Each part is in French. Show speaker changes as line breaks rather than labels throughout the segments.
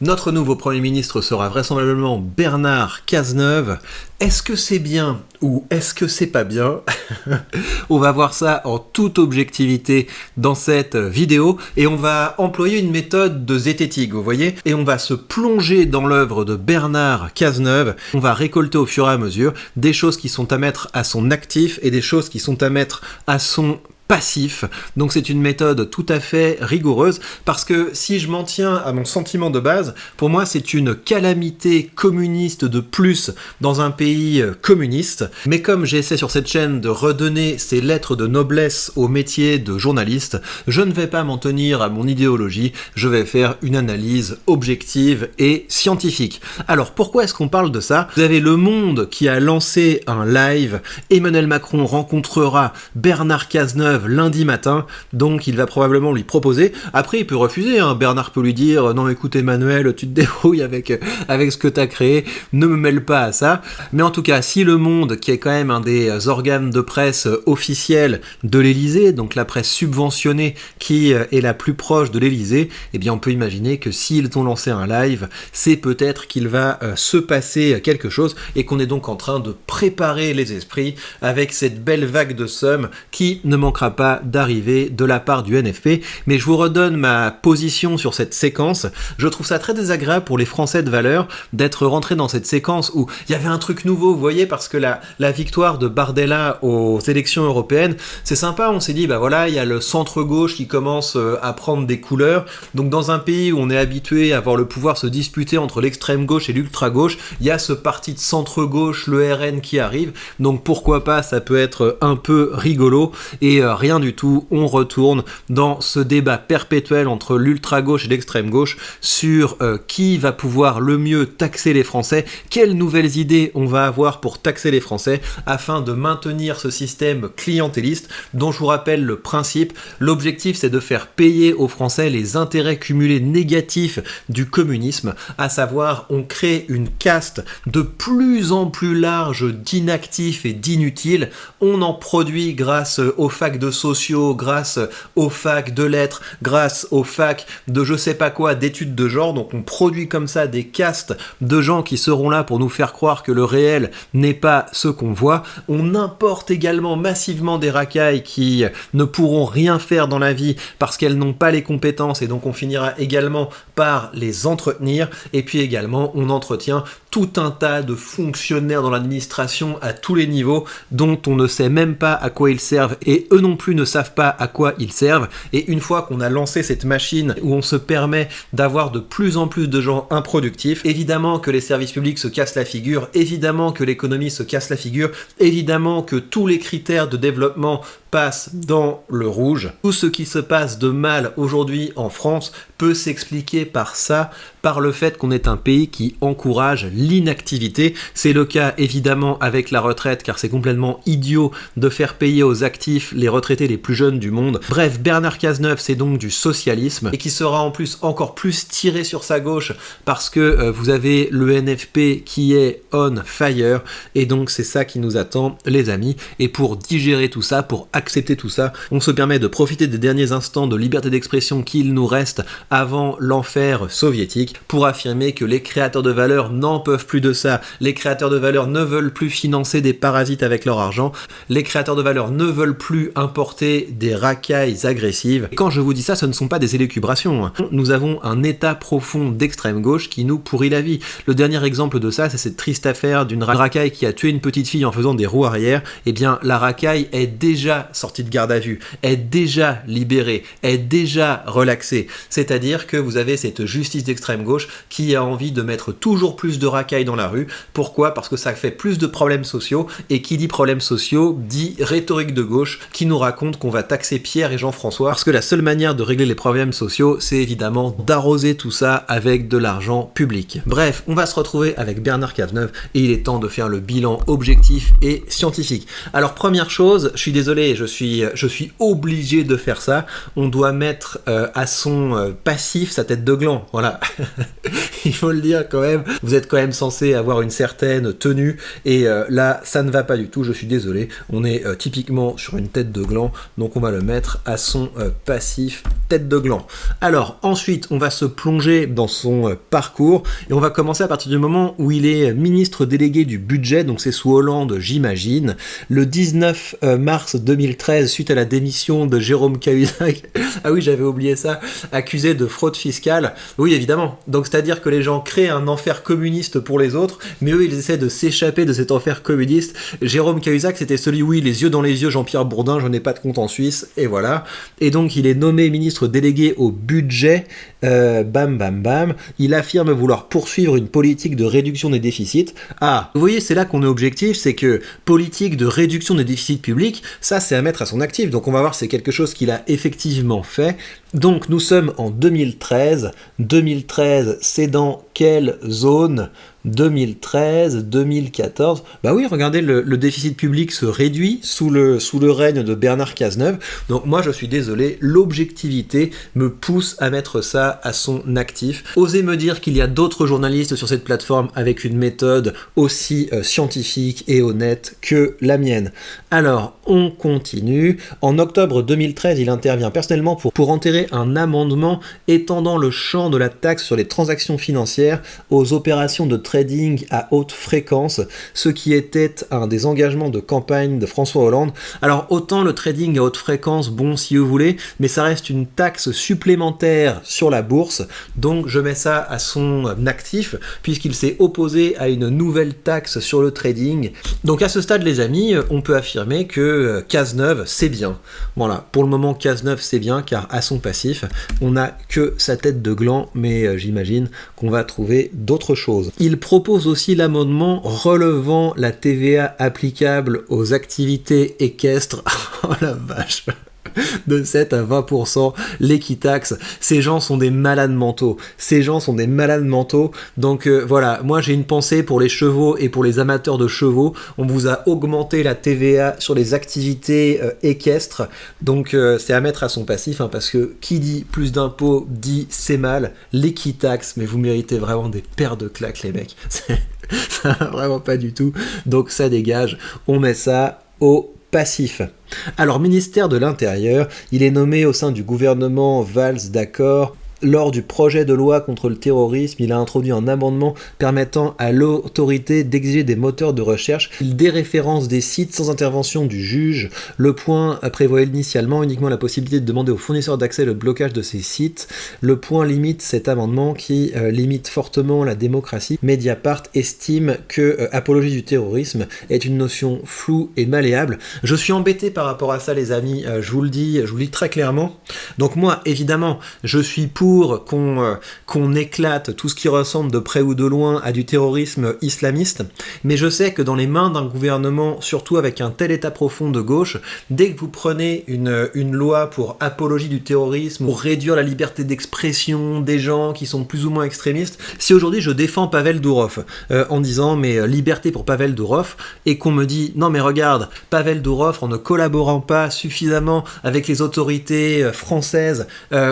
Notre nouveau Premier ministre sera vraisemblablement Bernard Cazeneuve. Est-ce que c'est bien ou est-ce que c'est pas bien? On va voir ça en toute objectivité dans cette vidéo et on va employer une méthode de zététique, vous voyez? Et on va se plonger dans l'œuvre de Bernard Cazeneuve. On va récolter au fur et à mesure des choses qui sont à mettre à son actif et des choses qui sont à mettre à son passif. Donc c'est une méthode tout à fait rigoureuse parce que si je m'en tiens à mon sentiment de base, pour moi c'est une calamité communiste de plus dans un pays communiste. Mais comme j'essaie sur cette chaîne de redonner ces lettres de noblesse au métier de journaliste, je ne vais pas m'en tenir à mon idéologie, je vais faire une analyse objective et scientifique. Alors pourquoi est-ce qu'on parle de ça? Vous avez Le Monde qui a lancé un live, Emmanuel Macron rencontrera Bernard Cazeneuve lundi matin, donc il va probablement lui proposer. Après il peut refuser, hein. Bernard peut lui dire non écoute Emmanuel, tu te débrouilles avec ce que t'as créé, ne me mêle pas à ça. Mais en tout cas, si Le Monde, qui est quand même un des organes de presse officiels de l'Élysée, donc la presse subventionnée qui est la plus proche de l'Élysée, eh bien on peut imaginer que s'ils ont lancé un live, c'est peut-être qu'il va se passer quelque chose et qu'on est donc en train de préparer les esprits avec cette belle vague de somme qui ne manquera pas d'arriver de la part du NFP. Mais je vous redonne ma position sur cette séquence. Je trouve ça très désagréable pour les Français de valeur d'être rentrés dans cette séquence où il y avait un truc nouveau, vous voyez, parce que la victoire de Bardella aux élections européennes, c'est sympa, on s'est dit, bah voilà, il y a le centre-gauche qui commence à prendre des couleurs, donc dans un pays où on est habitué à voir le pouvoir se disputer entre l'extrême-gauche et l'ultra-gauche, il y a ce parti de centre-gauche, le RN qui arrive, donc pourquoi pas, ça peut être un peu rigolo, et rien du tout, on retourne dans ce débat perpétuel entre l'ultra-gauche et l'extrême-gauche sur qui va pouvoir le mieux taxer les Français, quelles nouvelles idées on va avoir pour taxer les Français afin de maintenir ce système clientéliste dont je vous rappelle le principe. L'objectif c'est de faire payer aux Français les intérêts cumulés négatifs du communisme, à savoir on crée une caste de plus en plus large d'inactifs et d'inutiles, on en produit grâce aux facs de sociaux, grâce aux facs de lettres, grâce aux facs de je sais pas quoi, d'études de genre, donc on produit comme ça des castes de gens qui seront là pour nous faire croire que le réel n'est pas ce qu'on voit. On importe également massivement des racailles qui ne pourront rien faire dans la vie parce qu'elles n'ont pas les compétences et donc on finira également par les entretenir. Et puis également on entretient tout un tas de fonctionnaires dans l'administration à tous les niveaux dont on ne sait même pas à quoi ils servent et eux non plus ne savent pas à quoi ils servent. Et une fois qu'on a lancé cette machine où on se permet d'avoir de plus en plus de gens improductifs, évidemment que les services publics se cassent la figure, évidemment que l'économie se casse la figure, évidemment que tous les critères de développement passe dans le rouge. Tout ce qui se passe de mal aujourd'hui en France peut s'expliquer par ça, par le fait qu'on est un pays qui encourage l'inactivité. C'est le cas évidemment avec la retraite, car c'est complètement idiot de faire payer aux actifs les retraités les plus jeunes du monde. Bref, Bernard Cazeneuve, c'est donc du socialisme, et qui sera en plus encore plus tiré sur sa gauche, parce que vous avez le NFP qui est on fire, et donc c'est ça qui nous attend, les amis. Et pour digérer tout ça, pour accepter tout ça, on se permet de profiter des derniers instants de liberté d'expression qu'il nous reste avant l'enfer soviétique pour affirmer que les créateurs de valeur n'en peuvent plus de ça. Les créateurs de valeur ne veulent plus financer des parasites avec leur argent. Les créateurs de valeur ne veulent plus importer des racailles agressives. Et quand je vous dis ça, ce ne sont pas des élucubrations. Nous avons un état profond d'extrême gauche qui nous pourrit la vie. Le dernier exemple de ça, c'est cette triste affaire d'une racaille qui a tué une petite fille en faisant des roues arrière. Eh bien, la racaille est déjà sortie de garde à vue, est déjà libérée, est déjà relaxée. C'est-à-dire que vous avez cette justice d'extrême gauche qui a envie de mettre toujours plus de racailles dans la rue. Pourquoi? Parce que ça fait plus de problèmes sociaux, et qui dit problèmes sociaux dit rhétorique de gauche qui nous raconte qu'on va taxer Pierre et Jean-François, parce que la seule manière de régler les problèmes sociaux, c'est évidemment d'arroser tout ça avec de l'argent public. Bref, on va se retrouver avec Bernard Cazeneuve et il est temps de faire le bilan objectif et scientifique. Alors première chose, je suis désolé, je suis obligé de faire ça, on doit mettre à son passif sa tête de gland, voilà. Il faut le dire quand même, vous êtes quand même censé avoir une certaine tenue, et là ça ne va pas du tout, je suis désolé, on est typiquement sur une tête de gland. gland, donc on va le mettre à son passif tête de gland. Alors ensuite, on va se plonger dans son parcours et on va commencer à partir du moment où il est ministre délégué du budget, donc c'est sous Hollande, j'imagine. Le 19 mars 2013, suite à la démission de Jérôme Cahuzac, ah oui, j'avais oublié ça, accusé de fraude fiscale. Oui, évidemment. Donc c'est-à-dire que les gens créent un enfer communiste pour les autres, mais eux, ils essaient de s'échapper de cet enfer communiste. Jérôme Cahuzac, c'était celui, oui, les yeux dans les yeux, Jean-Pierre Bourdin, je n'ai pas de compte en Suisse, et voilà. Et donc, il est nommé ministre délégué au budget, bam, bam, bam. Il affirme vouloir poursuivre une politique de réduction des déficits. Ah, vous voyez, c'est là qu'on est objectif, c'est que politique de réduction des déficits publics, ça, c'est à mettre à son actif. Donc, on va voir, c'est quelque chose qu'il a effectivement fait. Donc, nous sommes en 2013. 2013, c'est dans quelle zone ? 2013, 2014, bah oui, regardez, le déficit public se réduit sous le règne de Bernard Cazeneuve. Donc moi, je suis désolé, l'objectivité me pousse à mettre ça à son actif. Osez me dire qu'il y a d'autres journalistes sur cette plateforme avec une méthode aussi scientifique et honnête que la mienne. Alors, on continue. En octobre 2013, il intervient personnellement pour enterrer un amendement étendant le champ de la taxe sur les transactions financières aux opérations de trading à haute fréquence, ce qui était un des engagements de campagne de François Hollande. Alors autant le trading à haute fréquence, bon si vous voulez, mais ça reste une taxe supplémentaire sur la bourse, donc je mets ça à son actif, puisqu'il s'est opposé à une nouvelle taxe sur le trading. Donc à ce stade les amis, on peut affirmer que Cazeneuve c'est bien. Voilà, pour le moment Cazeneuve c'est bien, car à son passif, on n'a que sa tête de gland, mais j'imagine qu'on va trouver d'autres choses. Il propose aussi l'amendement relevant la TVA applicable aux activités équestres. Oh la vache! De 7 à 20%, l'équitaxe. Ces gens sont des malades mentaux. Donc voilà, moi j'ai une pensée pour les chevaux et pour les amateurs de chevaux. On vous a augmenté la TVA sur les activités équestres. Donc c'est à mettre à son passif, hein, parce que qui dit plus d'impôts dit c'est mal. L'équitaxe, mais vous méritez vraiment des paires de claques les mecs. Ça vraiment pas du tout. Donc ça dégage. On met ça au passif. Alors, ministère de l'Intérieur, il est nommé au sein du gouvernement Valls-D'accord. Lors du projet de loi contre le terrorisme, il a introduit un amendement permettant à l'autorité d'exiger des moteurs de recherche. Il déréférence des sites sans intervention du juge. Le point prévoyait initialement uniquement la possibilité de demander aux fournisseurs d'accès le blocage de ces sites. Le point limite cet amendement qui limite fortement la démocratie. Mediapart estime que apologie du terrorisme est une notion floue et malléable. Je suis embêté par rapport à ça les amis, je vous le dis très clairement. Donc moi, évidemment, je suis pour qu'on éclate tout ce qui ressemble de près ou de loin à du terrorisme islamiste, mais je sais que dans les mains d'un gouvernement, surtout avec un tel état profond de gauche, dès que vous prenez une loi pour apologie du terrorisme, pour réduire la liberté d'expression des gens qui sont plus ou moins extrémistes, si aujourd'hui je défends Pavel Dourov en disant mais liberté pour Pavel Dourov, et qu'on me dit non mais regarde, Pavel Dourov en ne collaborant pas suffisamment avec les autorités françaises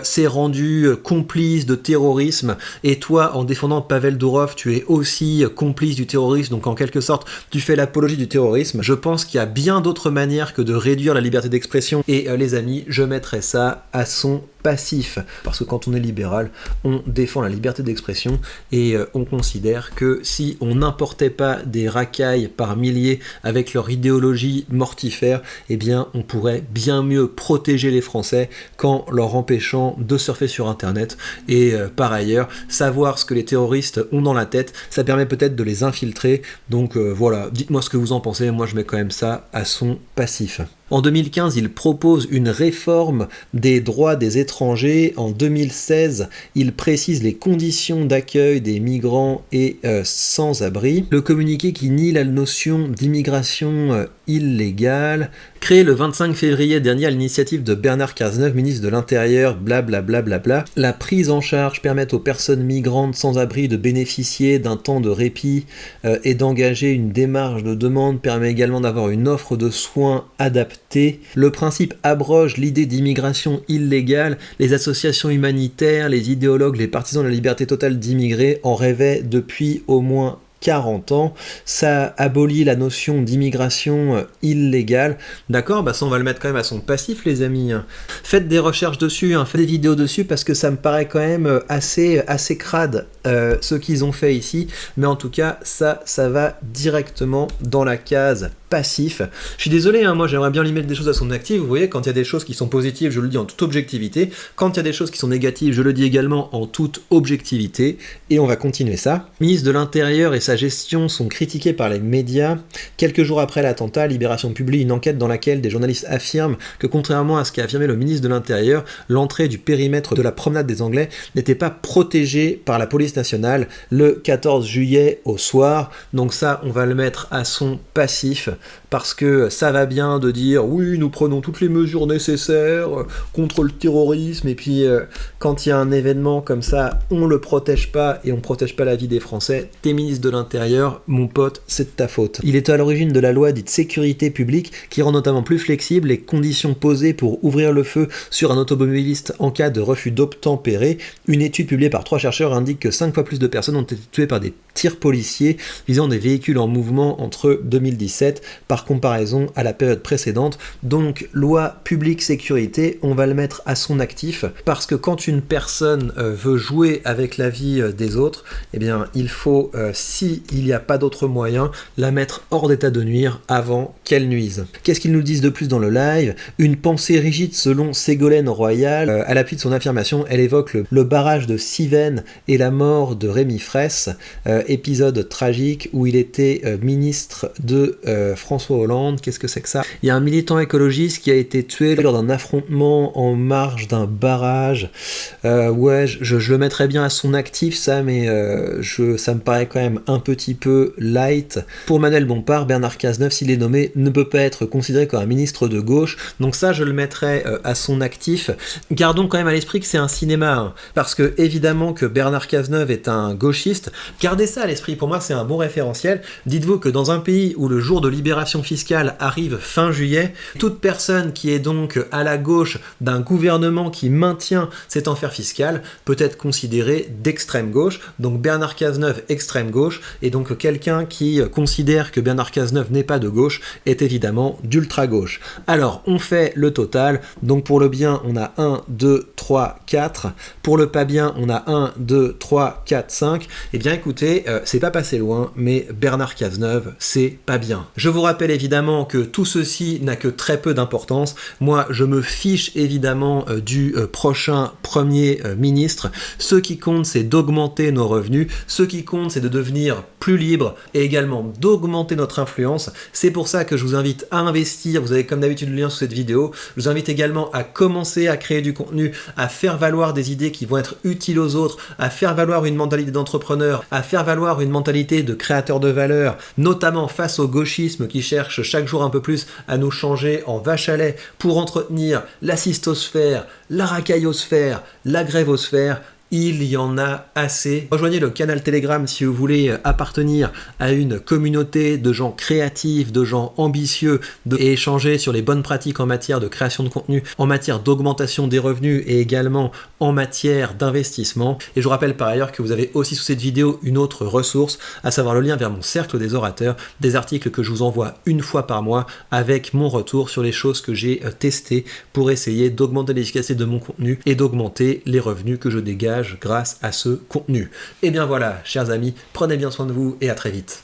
s'est rendu complice de terrorisme, et toi en défendant Pavel Dourov tu es aussi complice du terrorisme, donc en quelque sorte tu fais l'apologie du terrorisme. Je pense qu'il y a bien d'autres manières que de réduire la liberté d'expression, et les amis, je mettrai ça à son passif, parce que quand on est libéral, on défend la liberté d'expression, et on considère que si on n'importait pas des racailles par milliers avec leur idéologie mortifère, eh bien on pourrait bien mieux protéger les Français qu'en leur empêchant de surfer sur internet. Et par ailleurs, savoir ce que les terroristes ont dans la tête, ça permet peut-être de les infiltrer. Donc voilà, dites-moi ce que vous en pensez, moi je mets quand même ça à son passif. En 2015, il propose une réforme des droits des étrangers. En 2016, il précise les conditions d'accueil des migrants et sans-abri. Le communiqué qui nie la notion d'immigration illégale, créé le 25 février dernier à l'initiative de Bernard Cazeneuve, ministre de l'Intérieur, blablabla. La prise en charge permet aux personnes migrantes sans-abri de bénéficier d'un temps de répit et d'engager une démarche de demande, permet également d'avoir une offre de soins adaptée. Le principe abroge l'idée d'immigration illégale. Les associations humanitaires, les idéologues, les partisans de la liberté totale d'immigrer en rêvaient depuis au moins 40 ans, ça abolit la notion d'immigration illégale, d'accord, bah ça on va le mettre quand même à son passif les amis. Faites des recherches dessus, faites des vidéos dessus parce que ça me paraît quand même assez crade ce qu'ils ont fait ici, mais en tout cas ça va directement dans la case passif. Je suis désolé, moi j'aimerais bien lui mettre des choses à son actif, vous voyez, quand il y a des choses qui sont positives, je le dis en toute objectivité, quand il y a des choses qui sont négatives, je le dis également en toute objectivité, et on va continuer ça. Le ministre de l'Intérieur et sa gestion sont critiqués par les médias. Quelques jours après l'attentat, Libération publie une enquête dans laquelle des journalistes affirment que contrairement à ce qu'a affirmé le ministre de l'Intérieur, l'entrée du périmètre de la promenade des Anglais n'était pas protégée par la police nationale le 14 juillet au soir, donc ça on va le mettre à son passif, parce que ça va bien de dire oui nous prenons toutes les mesures nécessaires contre le terrorisme, et puis quand il y a un événement comme ça on le protège pas et on protège pas la vie des Français. T'es ministre de l'Intérieur, mon pote, c'est de ta faute. Il est à l'origine de la loi dite sécurité publique qui rend notamment plus flexibles les conditions posées pour ouvrir le feu sur un automobiliste en cas de refus d'obtempérer. Une étude publiée par 3 chercheurs indique que 5 fois plus de personnes ont été tuées par des tirs policiers visant des véhicules en mouvement entre 2017 par comparaison à la période précédente. Donc loi publique sécurité, on va le mettre à son actif, parce que quand une personne veut jouer avec la vie des autres, eh bien il faut, s'il n'y a pas d'autre moyen, la mettre hors d'état de nuire avant qu'elle nuise. Qu'est-ce qu'ils nous disent de plus dans le live? Une pensée rigide selon Ségolène Royal. À l'appui de son affirmation, elle évoque le barrage de Civène et la mort de Rémi Fraisse, épisode tragique où il était ministre de François Hollande. Qu'est-ce que c'est que ça? Il y a un militant écologiste qui a été tué lors d'un affrontement en marge d'un barrage. Ouais, je le mettrais bien à son actif ça, mais ça me paraît quand même un petit peu light. Pour Manuel Bompard, Bernard Cazeneuve, s'il est nommé, ne peut pas être considéré comme un ministre de gauche, donc ça je le mettrais à son actif. Gardons quand même à l'esprit que c'est un cinéma, parce que évidemment que Bernard Cazeneuve est un gauchiste, gardez ça à l'esprit, pour moi c'est un bon référentiel. Dites-vous que dans un pays où le jour de libération fiscale arrive fin juillet, toute personne qui est donc à la gauche d'un gouvernement qui maintient cet enfer fiscal peut être considérée d'extrême gauche, donc Bernard Cazeneuve extrême gauche, et donc quelqu'un qui considère que Bernard Cazeneuve n'est pas de gauche est évidemment d'ultra gauche. Alors on fait le total, donc pour le bien on a 1, 2, 3, 4, pour le pas bien on a 1, 2, 3, 4, 5, et bien écoutez, c'est pas passé loin, mais Bernard Cazeneuve, c'est pas bien. Je vous rappelle évidemment que tout ceci n'a que très peu d'importance. Moi, je me fiche évidemment du prochain Premier ministre. Ce qui compte, c'est d'augmenter nos revenus. Ce qui compte, c'est de devenir plus libre et également d'augmenter notre influence. C'est pour ça que je vous invite à investir. Vous avez comme d'habitude le lien sous cette vidéo. Je vous invite également à commencer à créer du contenu, à faire valoir des idées qui vont être utiles aux autres, à faire valoir une mentalité d'entrepreneur, à faire valoir une mentalité de créateur de valeur, notamment face au gauchisme qui cherche chaque jour un peu plus à nous changer en vache à lait pour entretenir la cystosphère, la racaillosphère, la grévosphère. Il y en a assez. Rejoignez le canal Telegram si vous voulez appartenir à une communauté de gens créatifs, de gens ambitieux, et échanger sur les bonnes pratiques en matière de création de contenu, en matière d'augmentation des revenus et également en matière d'investissement. Et je vous rappelle par ailleurs que vous avez aussi sous cette vidéo une autre ressource, à savoir le lien vers mon cercle des orateurs, des articles que je vous envoie une fois par mois avec mon retour sur les choses que j'ai testées pour essayer d'augmenter l'efficacité de mon contenu et d'augmenter les revenus que je dégage grâce à ce contenu. Et bien voilà, chers amis, prenez bien soin de vous et à très vite.